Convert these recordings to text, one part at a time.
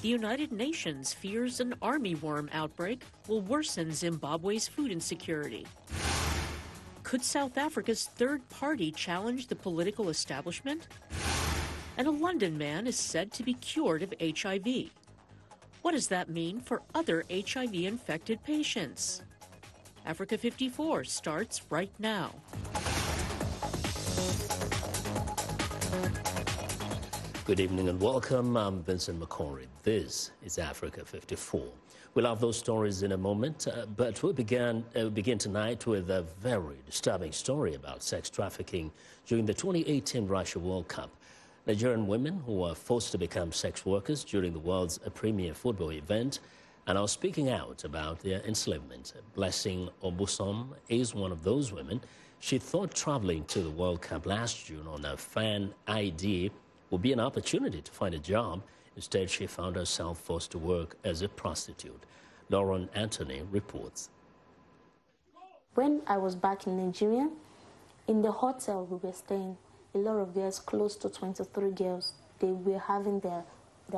The United Nations fears an army worm outbreak will worsen Zimbabwe's food insecurity. Could South Africa's third party challenge the political establishment? And a London man is said to be cured of HIV. What does that mean for other HIV-infected patients? Africa 54 starts right now. Good evening and welcome. I'm Vincent McCorry. This is Africa 54. We'll have those stories in a moment, but we'll begin tonight with a very disturbing story about sex trafficking during the 2018 Russia World Cup. Nigerian women who were forced to become sex workers during the world's premier football event are now speaking out about their enslavement. Blessing Obusom is one of those women. She thought traveling to the World Cup last June on a fan ID would be an opportunity to find a job. Instead, she found herself forced to work as a prostitute. Lauren Anthony reports. When I was back in Nigeria, in the hotel we were staying, a lot of girls, close to 23 girls, they were having their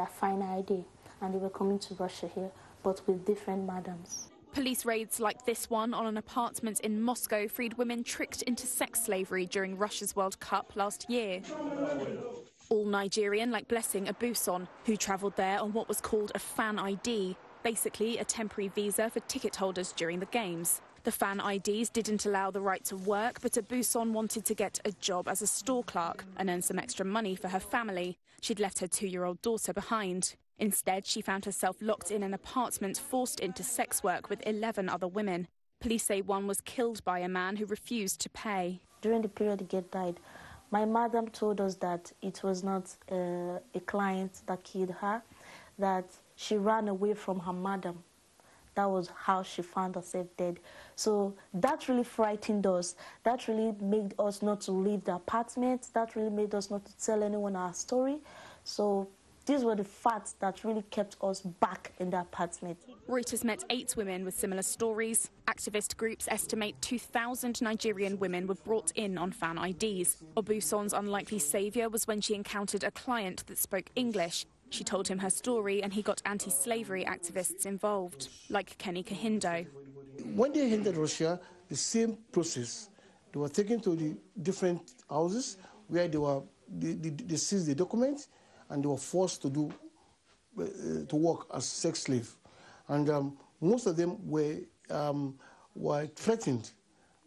fine ID, and they were coming to Russia here, but with different madams. Police raids like this one on an apartment in Moscow freed women tricked into sex slavery during Russia's World Cup last year. All Nigerian, like Blessing Obuson, who travelled there on what was called a fan ID, basically a temporary visa for ticket holders during the games. The fan IDs didn't allow the right to work, but Obuson wanted to get a job as a store clerk and earn some extra money for her family. She'd left her 2-year-old daughter behind. Instead, she found herself locked in an apartment, forced into sex work with 11 other women. Police say one was killed by a man who refused to pay. During the period the girl died, my madam told us that it was not a client that killed her, that she ran away from her madam. That was how she found herself dead. So that really frightened us. That really made us not to leave the apartment. That really made us not to tell anyone our story. So these were the facts that really kept us back in the apartment. Reuters met 8 women with similar stories. Activist groups estimate 2,000 Nigerian women were brought in on fan IDs. Obuson's unlikely saviour was when she encountered a client that spoke English. She told him her story and he got anti-slavery activists involved, like Kenny Kahindo. When they entered Russia, the same process. They were taken to the different houses where they seized the documents, and they were forced to work as sex slaves. And most of them were threatened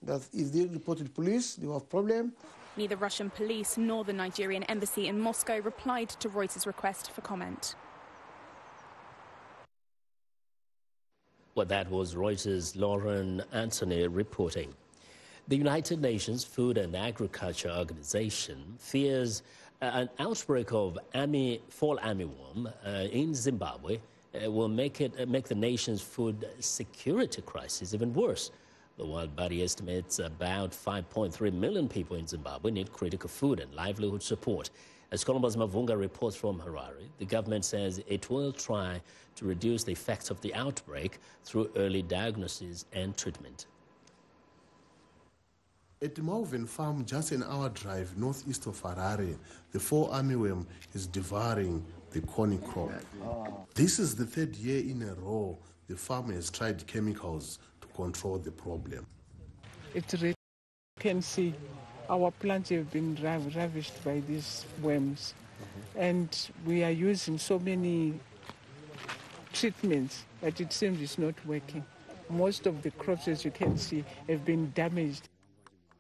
that if they reported the police, they would have a problem. Neither Russian police nor the Nigerian embassy in Moscow replied to Reuters' request for comment. Well, that was Reuters' Lauren Anthony reporting. The United Nations Food and Agriculture Organization fears an outbreak of fall armyworm in Zimbabwe will make the nation's food security crisis even worse. The World Body estimates about 5.3 million people in Zimbabwe need critical food and livelihood support. As Columbus Mavunga reports from Harare, the government says it will try to reduce the effects of the outbreak through early diagnosis and treatment. At the Malvern farm, just an hour drive northeast of Harare, the fall armyworm is devouring the corn crop. This is the 3rd year in a row the farmer has tried chemicals to control the problem. It's really, you can see our plants have been ravished by these worms. And we are using so many treatments, but it seems it's not working. Most of the crops, as you can see, have been damaged.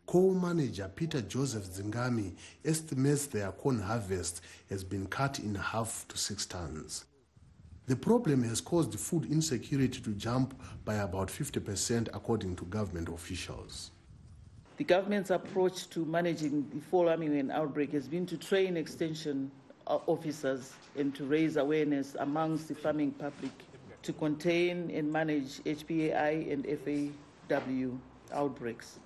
Co-manager Peter Joseph Zingami estimates their corn harvest has been cut in half to 6 tons. The problem has caused food insecurity to jump by about 50% according to government officials. The government's approach to managing the fall armyworm outbreak has been to train extension officers and to raise awareness amongst the farming public to contain and manage HPAI and FAW outbreaks.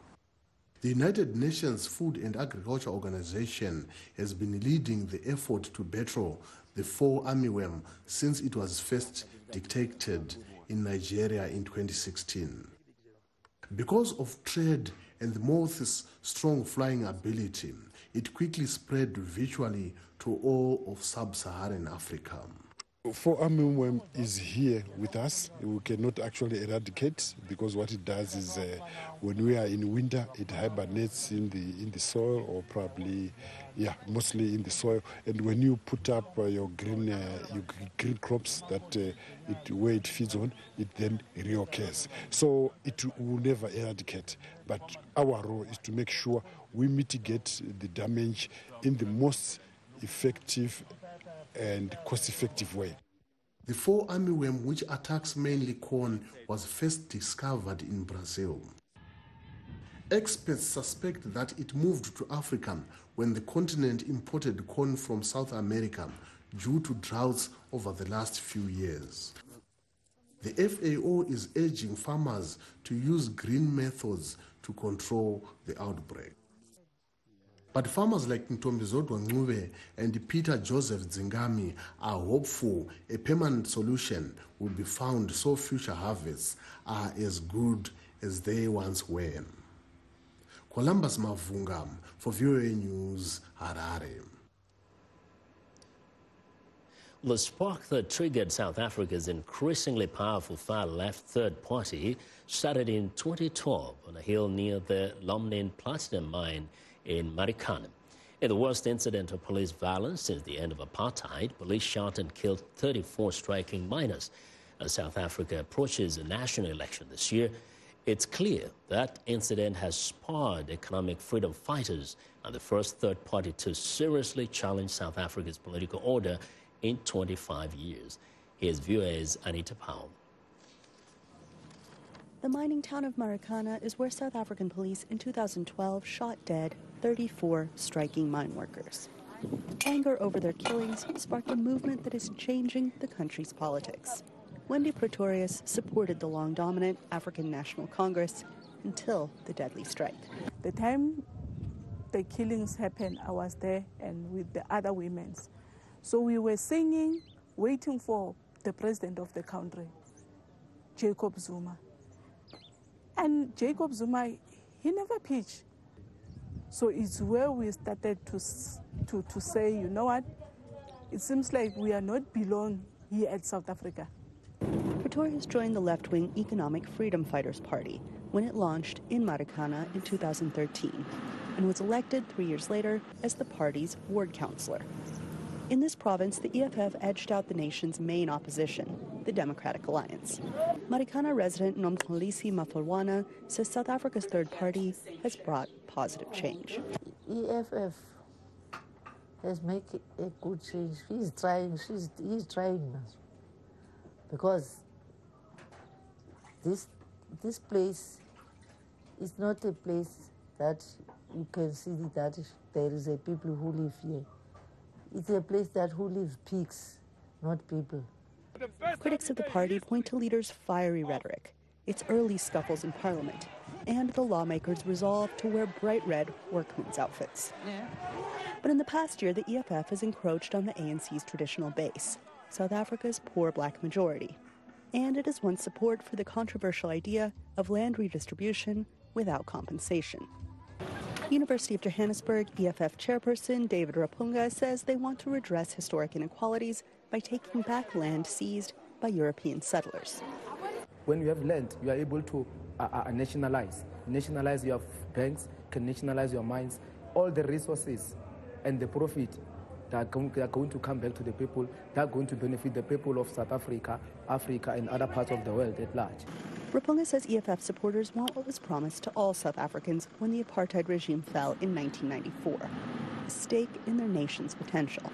The United Nations Food and Agriculture Organization has been leading the effort to battle the fall armyworm since it was first detected in Nigeria in 2016. Because of trade and the moth's strong flying ability, it quickly spread virtually to all of sub-Saharan Africa. Fall armyworm is here with us. We cannot actually eradicate, because what it does is when we are in winter, it hibernates in the soil, or probably, mostly in the soil. And when you put up your green crops where it feeds on, it then reoccurs. So it will never eradicate. But our role is to make sure we mitigate the damage in the most effective and cost-effective way. The fall armyworm, which attacks mainly corn, was first discovered in Brazil. Experts suspect that it moved to Africa when the continent imported corn from South America due to droughts over the last few years. The FAO is urging farmers to use green methods to control the outbreak. But farmers like Ntombizodwa Ncube and Peter Joseph Zingami are hopeful a permanent solution will be found so future harvests are as good as they once were. Columbus Mavunga for VOA News, Harare. The spark that triggered South Africa's increasingly powerful far-left third party started in 2012 on a hill near the Lomnin Platinum Mine in Marikana. In the worst incident of police violence since the end of apartheid, police shot and killed 34 striking miners. As South Africa approaches a national election this year, it's clear that incident has sparred economic freedom fighters and the first third party to seriously challenge South Africa's political order in 25 years. Here's VOA's Anita Powell. The mining town of Marikana is where South African police in 2012 shot dead 34 striking mine workers. Anger over their killings sparked a movement that is changing the country's politics. Wendy Pretorius supported the long-dominant African National Congress until the deadly strike. The time the killings happened, I was there and with the other women. So we were singing, waiting for the president of the country, Jacob Zuma. And Jacob Zuma, he never pitched. So it's where we started to say, you know what, it seems like we are not belong here at South Africa. Pretorius joined the left-wing Economic Freedom Fighters Party when it launched in Marikana in 2013 and was elected 3 years later as the party's ward councillor. In this province, the EFF edged out the nation's main opposition, the Democratic Alliance. Marikana resident Nomkholisi Mafalwana says South Africa's third party has brought positive change. EFF has made a good change. He's trying now. Because this place is not a place that you can see that there is a people who live here. It's a place that who live pigs, not people. Critics of the party point to leaders' fiery rhetoric, its early scuffles in parliament, and the lawmakers' resolve to wear bright red workmen's outfits. But in the past year, the EFF has encroached on the ANC's traditional base, South Africa's poor black majority, and it has won support for the controversial idea of land redistribution without compensation. University of Johannesburg EFF chairperson David Rapunga says they want to redress historic inequalities by taking back land seized by European settlers. When you have land, you are able to nationalize. Nationalize your banks, can nationalize your mines. All the resources and the profit that are going to come back to the people, that are going to benefit the people of South Africa, Africa, and other parts of the world at large. Rapunga says EFF supporters want what was promised to all South Africans when the apartheid regime fell in 1994, a stake in their nation's potential.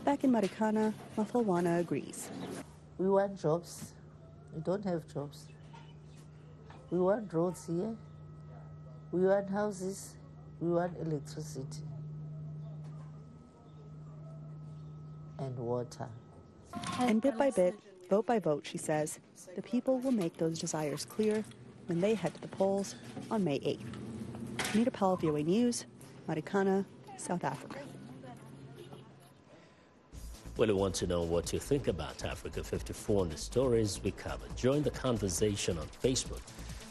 Back in Marikana, Mafalwana agrees. We want jobs. We don't have jobs. We want roads here. We want houses. We want electricity. And water. And bit by bit, vote by vote, she says, the people will make those desires clear when they head to the polls on May 8th. Anita Powell, VOA News, Marikana, South Africa. Well, we want to know what you think about Africa 54 and the stories we covered. Join the conversation on Facebook.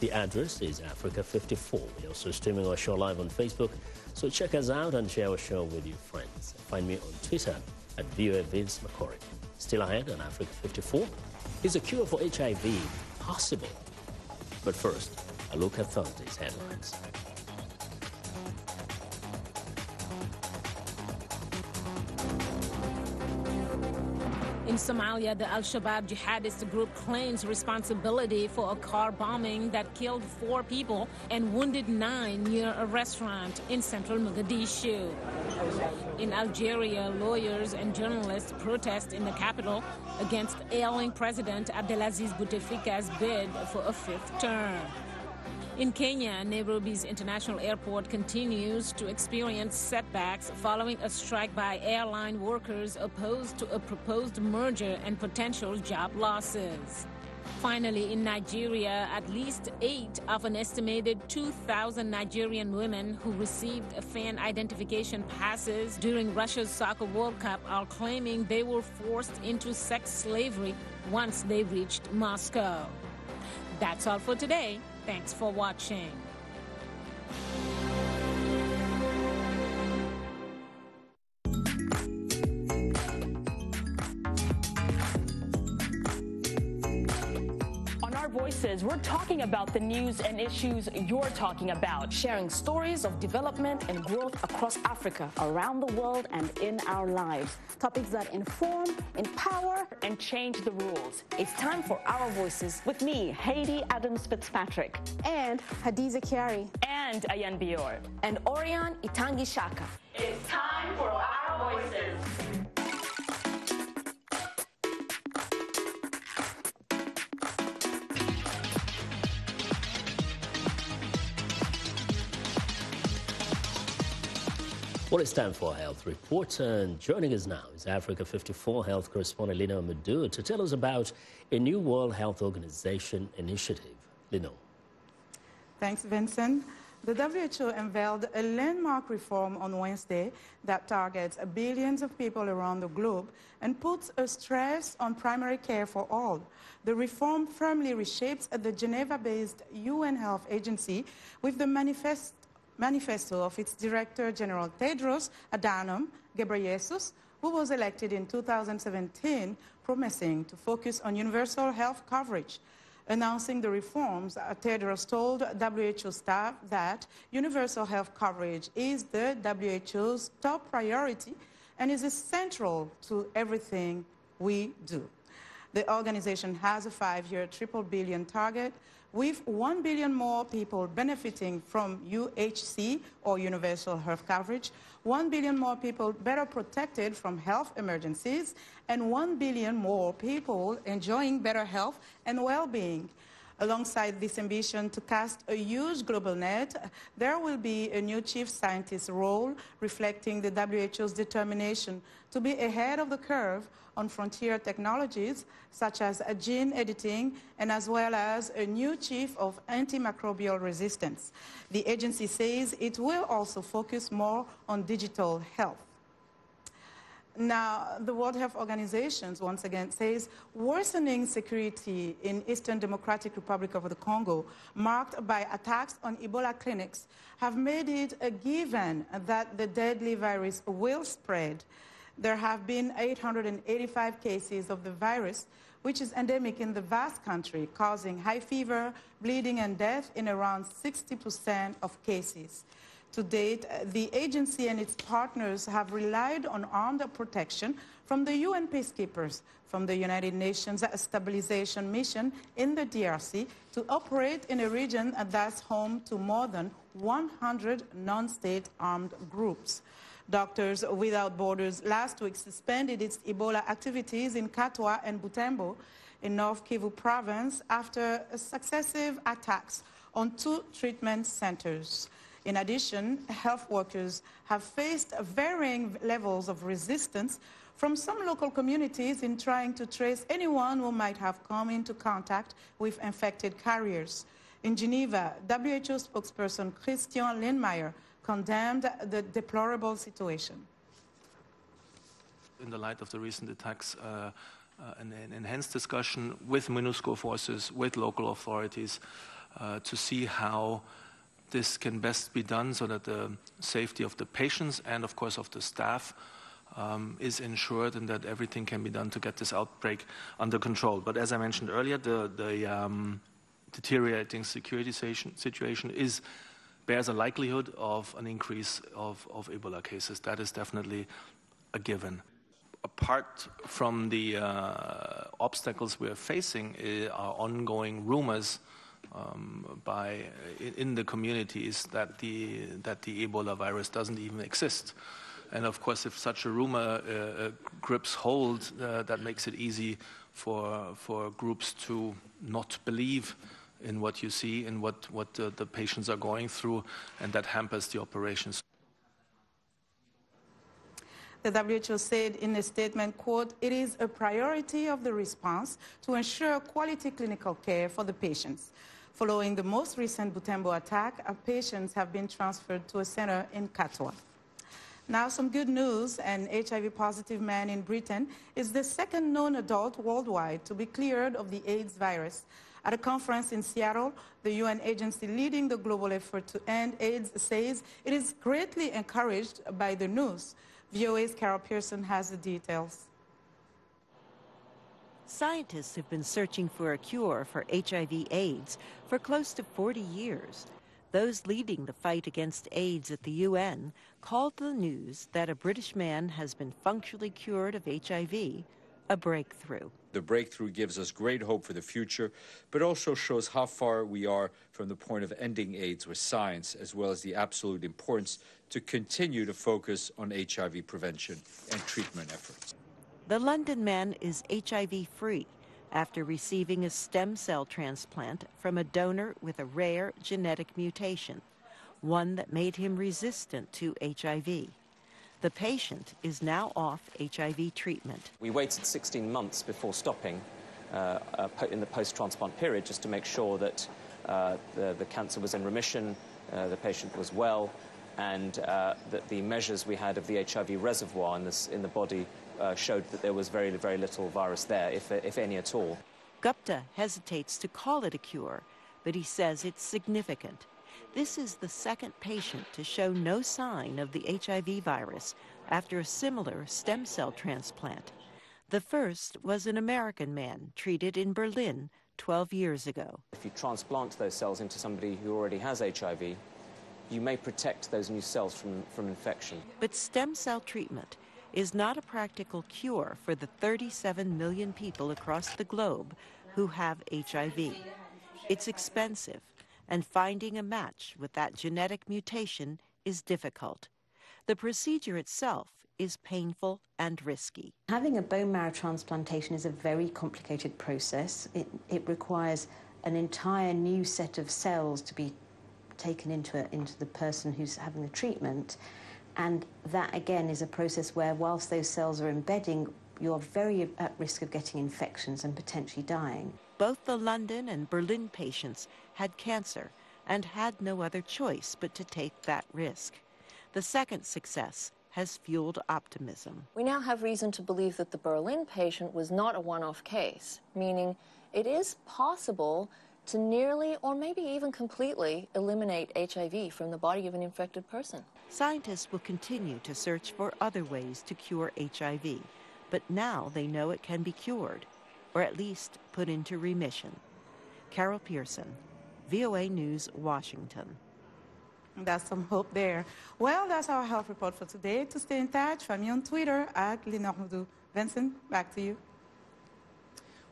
The address is Africa 54. We're also streaming our show live on Facebook, so check us out and share our show with your friends. Find me on Twitter at VOA Vince McCorry. Still ahead on Africa 54, is a cure for HIV possible? But first, a look at Thursday's headlines. In Somalia, the Al-Shabaab jihadist group claims responsibility for a car bombing that killed 4 people and wounded 9 near a restaurant in central Mogadishu. In Algeria, lawyers and journalists protest in the capital against ailing President Abdelaziz Bouteflika's bid for a 5th term. In Kenya, Nairobi's international airport continues to experience setbacks following a strike by airline workers opposed to a proposed merger and potential job losses. Finally, in Nigeria, at least 8 of an estimated 2,000 Nigerian women who received fan identification passes during Russia's Soccer World Cup are claiming they were forced into sex slavery once they reached Moscow. That's all for today. Thanks for watching. On Our Voices, we're talking about the news and issues you're talking about, sharing stories of development and growth across Africa, around the world, and in our lives. Topics that inform, empower, and change the rules. It's time for Our Voices with me, Haiti Adams Fitzpatrick, and Hadiza Kiari, and Ayan Bior, and Orion Itangi Shaka. It's time for Our Voices. Well, it's time for a health report, and joining us now is Africa 54 health correspondent Lino Madu to tell us about a new World Health Organization initiative. Lino. Thanks, Vincent. The WHO unveiled a landmark reform on Wednesday that targets billions of people around the globe and puts a stress on primary care for all. The reform firmly reshapes the Geneva-based UN Health Agency with the manifesto of its Director General Tedros Adhanom Ghebreyesus, who was elected in 2017, promising to focus on universal health coverage. Announcing the reforms, Tedros told WHO staff that universal health coverage is the WHO's top priority and is central to everything we do. The organization has a 5-year triple billion target, with 1 billion more people benefiting from UHC, or universal health coverage, 1 billion more people better protected from health emergencies, and 1 billion more people enjoying better health and well-being. Alongside this ambition to cast a huge global net, there will be a new chief scientist role reflecting the WHO's determination to be ahead of the curve on frontier technologies such as gene editing, and as well as a new chief of antimicrobial resistance. The agency says it will also focus more on digital health. Now, the World Health Organization, once again, says worsening security in Eastern Democratic Republic of the Congo, marked by attacks on Ebola clinics, have made it a given that the deadly virus will spread. There have been 885 cases of the virus, which is endemic in the vast country, causing high fever, bleeding, and death in around 60% of cases. To date, the agency and its partners have relied on armed protection from the UN peacekeepers, from the United Nations Stabilization Mission in the DRC, to operate in a region that's home to more than 100 non-state armed groups. Doctors Without Borders last week suspended its Ebola activities in Katwa and Butembo in North Kivu province after successive attacks on 2 treatment centers. In addition, health workers have faced varying levels of resistance from some local communities in trying to trace anyone who might have come into contact with infected carriers. In Geneva, WHO spokesperson Christian Lindmeier condemned the deplorable situation. In the light of the recent attacks, an enhanced discussion with MONUSCO forces, with local authorities, to see how this can best be done so that the safety of the patients and, of course, of the staff is ensured and that everything can be done to get this outbreak under control. But as I mentioned earlier, the deteriorating security situation bears a likelihood of an increase of Ebola cases. That is definitely a given. Apart from the obstacles we're facing are ongoing rumors in the communities that the Ebola virus doesn't even exist. And of course, if such a rumor grips hold, that makes it easy for groups to not believe in what you see and what the patients are going through, and that hampers the operations. The WHO said in a statement, quote, "It is a priority of the response to ensure quality clinical care for the patients. Following the most recent Butembo attack, our patients have been transferred to a center in Katwa." Now, some good news. An HIV-positive man in Britain is the second known adult worldwide to be cleared of the AIDS virus. At a conference in Seattle, the UN agency leading the global effort to end AIDS says it is greatly encouraged by the news. VOA's Carol Pearson has the details. Scientists have been searching for a cure for HIV/AIDS for close to 40 years. Those leading the fight against AIDS at the UN called the news that a British man has been functionally cured of HIV a breakthrough. The breakthrough gives us great hope for the future, but also shows how far we are from the point of ending AIDS with science, as well as the absolute importance to continue to focus on HIV prevention and treatment efforts. The London man is HIV-free after receiving a stem cell transplant from a donor with a rare genetic mutation, one that made him resistant to HIV. The patient is now off HIV treatment. We waited 16 months before stopping in the post-transplant period just to make sure that the cancer was in remission, the patient was well, and that the measures we had of the HIV reservoir in the body showed that there was very, very little virus there, if any at all. Gupta hesitates to call it a cure, but he says it's significant. This is the second patient to show no sign of the HIV virus after a similar stem cell transplant. The first was an American man treated in Berlin 12 years ago. If you transplant those cells into somebody who already has HIV, you may protect those new cells from infection. But stem cell treatment is not a practical cure for the 37 million people across the globe who have HIV. It's expensive, and finding a match with that genetic mutation is difficult. The procedure itself is painful and risky. Having a bone marrow transplantation is a very complicated process. It requires an entire new set of cells to be taken into the person who's having the treatment. And that, again, is a process where, whilst those cells are embedding, you're very at risk of getting infections and potentially dying. Both the London and Berlin patients had cancer and had no other choice but to take that risk. The second success has fueled optimism. We now have reason to believe that the Berlin patient was not a one-off case, meaning it is possible to nearly or maybe even completely eliminate HIV from the body of an infected person. Scientists will continue to search for other ways to cure HIV, but now they know it can be cured, or at least put into remission. Carol Pearson, VOA News, Washington. That's some hope there. Well, that's our health report for today. To stay in touch, find me on Twitter @Lenore. Vincent, back to you.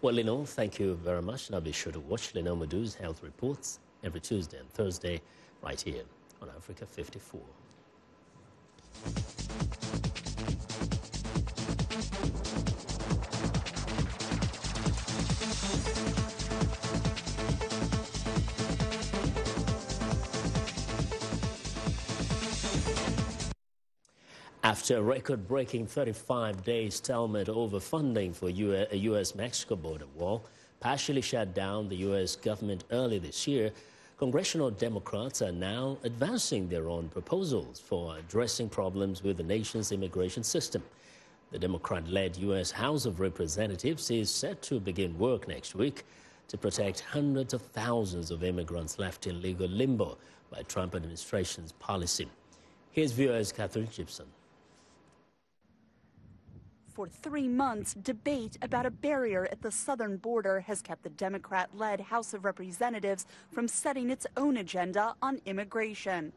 Well, Lenore, thank you very much. And I'll be sure to watch Lenore Madu's health reports every Tuesday and Thursday right here on Africa 54. After a record-breaking 35-day stalemate over funding for a U.S.-Mexico border wall partially shut down the U.S. government early this year, congressional Democrats are now advancing their own proposals for addressing problems with the nation's immigration system. The Democrat-led U.S. House of Representatives is set to begin work next week to protect hundreds of thousands of immigrants left in legal limbo by Trump administration's policy. Here's VOA's Catherine Gibson. For 3 months, debate about a barrier at the southern border has kept the Democrat-led House of Representatives from setting its own agenda on immigration.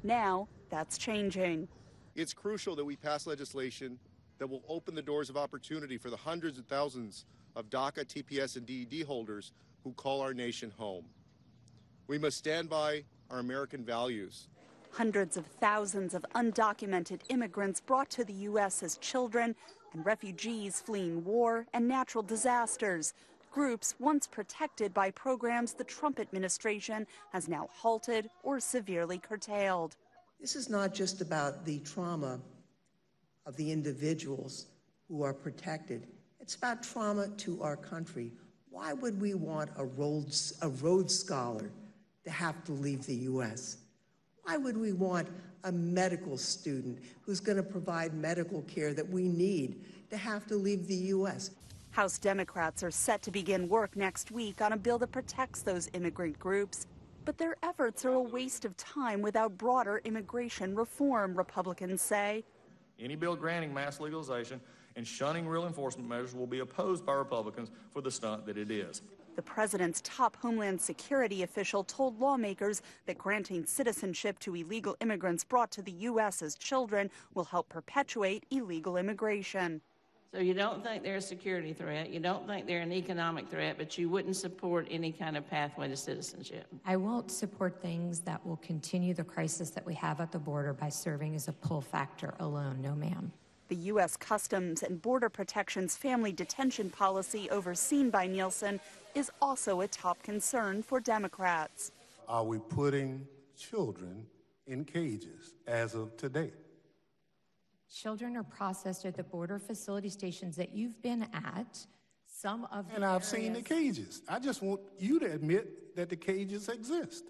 Now, that's changing. It's crucial that we pass legislation that will open the doors of opportunity for the hundreds of thousands of DACA, TPS, and DED holders who call our nation home. We must stand by our American values. Hundreds of thousands of undocumented immigrants brought to the U.S. as children and refugees fleeing war and natural disasters. Groups once protected by programs the Trump administration has now halted or severely curtailed. This is not just about the trauma of the individuals who are protected. It's about trauma to our country. Why would we want a Rhodes Scholar to have to leave the U.S.? Why would we want a medical student who's going to provide medical care that we need to have to leave the U.S.? House Democrats are set to begin work next week on a bill that protects those immigrant groups. But their efforts are a waste of time without broader immigration reform, Republicans say. Any bill granting mass legalization and shunning real enforcement measures will be opposed by Republicans for the stunt that it is. The president's top Homeland Security official told lawmakers that granting citizenship to illegal immigrants brought to the U.S. as children will help perpetuate illegal immigration. So you don't think they're a security threat, you don't think they're an economic threat, but you wouldn't support any kind of pathway to citizenship. I won't support things that will continue the crisis that we have at the border by serving as a pull factor alone. No, ma'am. The U.S. Customs and Border Protection's family detention policy, overseen by Nielsen, is also a top concern for Democrats. Are we putting children in cages as of today? Children are processed at the border facility stations that you've been at. Some of and I've seen the cages. I just want you to admit that the cages exist.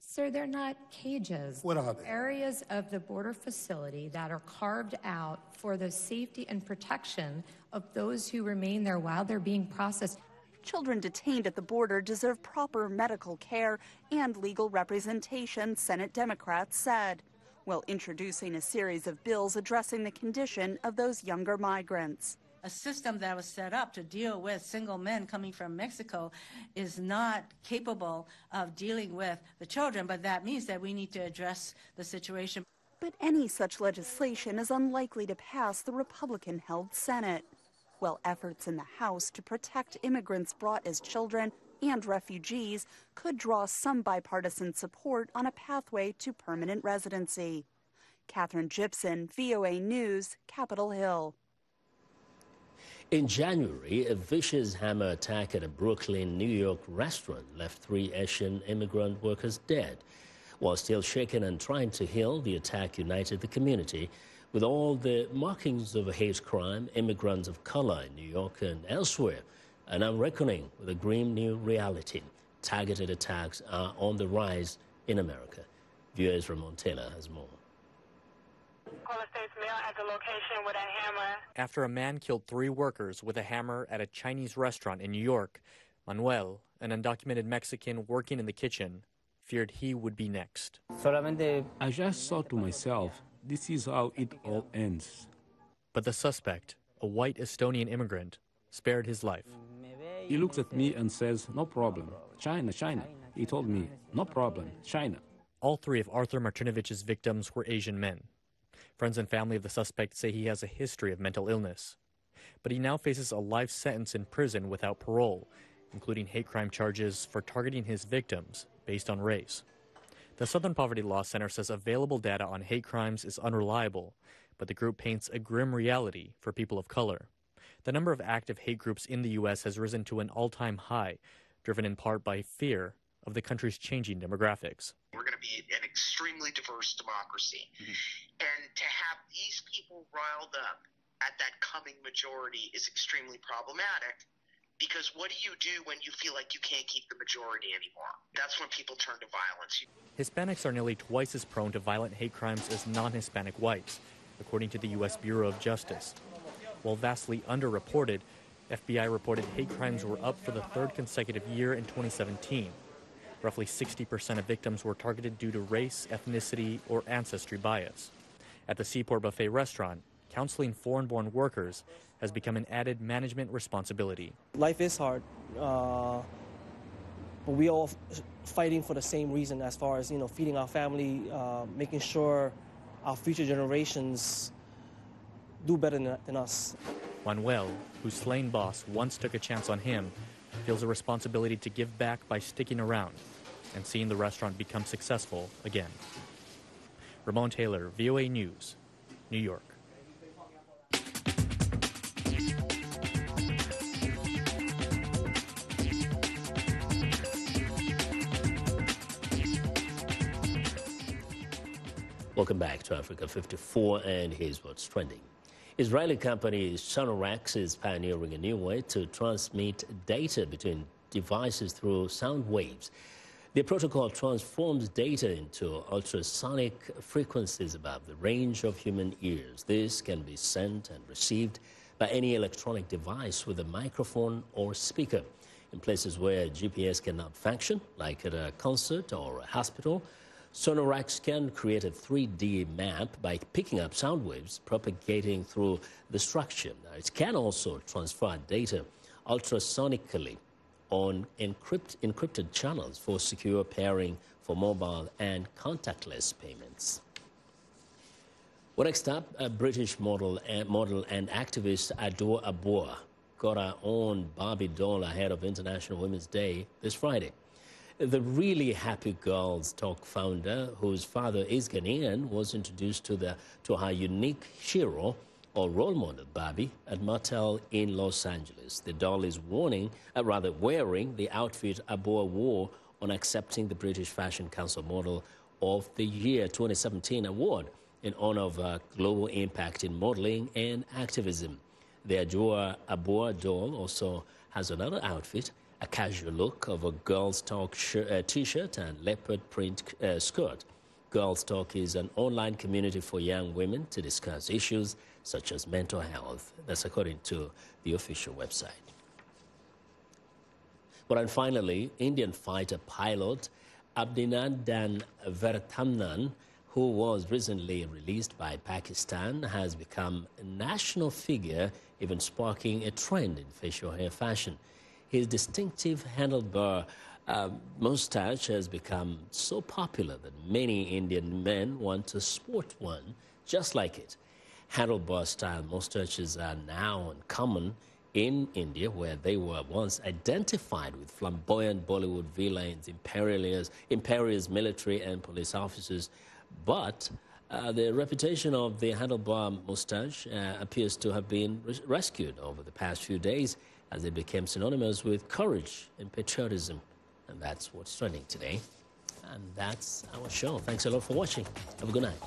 Sir, they're not cages. What are they? Areas of the border facility that are carved out for the safety and protection of those who remain there while they're being processed. Children detained at the border deserve proper medical care and legal representation, Senate Democrats said, while introducing a series of bills addressing the condition of those younger migrants. A system that was set up to deal with single men coming from Mexico is not capable of dealing with the children, but that means that we need to address the situation. But any such legislation is unlikely to pass the Republican-held Senate, while efforts in the House to protect immigrants brought as children and refugees could draw some bipartisan support on a pathway to permanent residency. Catherine Gibson, VOA News, Capitol Hill. In January, a vicious hammer attack at a Brooklyn, New York restaurant left 3 Asian immigrant workers dead. While still shaken and trying to heal, the attack united the community. With all the markings of a hate crime, immigrants of color in New York and elsewhere are now reckoning with a grim new reality. Targeted attacks are on the rise in America. Viewers from Montana has more. At the location with a hammer. After a man killed 3 workers with a hammer at a Chinese restaurant in New York, Manuel, an undocumented Mexican working in the kitchen, feared he would be next. I just thought to myself, this is how it all ends. But the suspect, a white Estonian immigrant, spared his life. He looks at me and says, no problem, China, China. He told me, no problem, China. All 3 of Arthur Martinovich's victims were Asian men. Friends and family of the suspect say he has a history of mental illness. But he now faces a life sentence in prison without parole, including hate crime charges for targeting his victims based on race. The Southern Poverty Law Center says available data on hate crimes is unreliable, but the group paints a grim reality for people of color. The number of active hate groups in the U.S. has risen to an all-time high, driven in part by fear of the country's changing demographics. We're going to be an extremely diverse democracy. And to have these people riled up at that coming majority is extremely problematic, because what do you do when you feel like you can't keep the majority anymore? That's when people turn to violence. Hispanics are nearly twice as prone to violent hate crimes as non-Hispanic whites, according to the U.S. Bureau of Justice. While vastly underreported, FBI reported hate crimes were up for the 3rd consecutive year in 2017. Roughly 60% of victims were targeted due to race, ethnicity, or ancestry bias. At the Seaport Buffet restaurant, counseling foreign-born workers has become an added management responsibility. Life is hard, but we all fighting for the same reason as far as, feeding our family, making sure our future generations do better than us. Manuel, whose slain boss once took a chance on him, feels a responsibility to give back by sticking around and seeing the restaurant become successful again. Ramon Taylor, VOA News, New York. Welcome back to Africa 54, and here's what's trending. Israeli company Sonorax is pioneering a new way to transmit data between devices through sound waves. The protocol transforms data into ultrasonic frequencies above the range of human ears. This can be sent and received by any electronic device with a microphone or speaker. In places where GPS cannot function, like at a concert or a hospital, Sonorax can create a 3D map by picking up sound waves propagating through the structure. Now, it can also transfer data ultrasonically on encrypted channels for secure pairing for mobile and contactless payments. Well, next up, a British model and activist Adwoa Aboah got her own Barbie doll ahead of International Women's Day this Friday. The Really Happy Girls Talk founder, whose father is Ghanaian, was introduced to her unique hero or role model, Barbie, at Mattel in Los Angeles. The doll is wearing the outfit Aboah wore on accepting the British Fashion Council Model of the Year 2017 award in honor of her global impact in modeling and activism. The Adwoa Aboah doll also has another outfit, a casual look of a Girls Talk t-shirt and leopard print skirt. Girls Talk is an online community for young women to discuss issues such as mental health. That's according to the official website. Well, and finally, Indian fighter pilot Abhinandan Veerathamanan, who was recently released by Pakistan, has become a national figure, even sparking a trend in facial hair fashion. His distinctive handlebar mustache has become so popular that many Indian men want to sport one just like it. Handlebar-style mustaches are now uncommon in India, where they were once identified with flamboyant Bollywood villains, imperious military and police officers. But the reputation of the handlebar mustache appears to have been rescued over the past few days, as they became synonymous with courage and patriotism. And that's what's trending today. And that's our show. Thanks a lot for watching. Have a good night.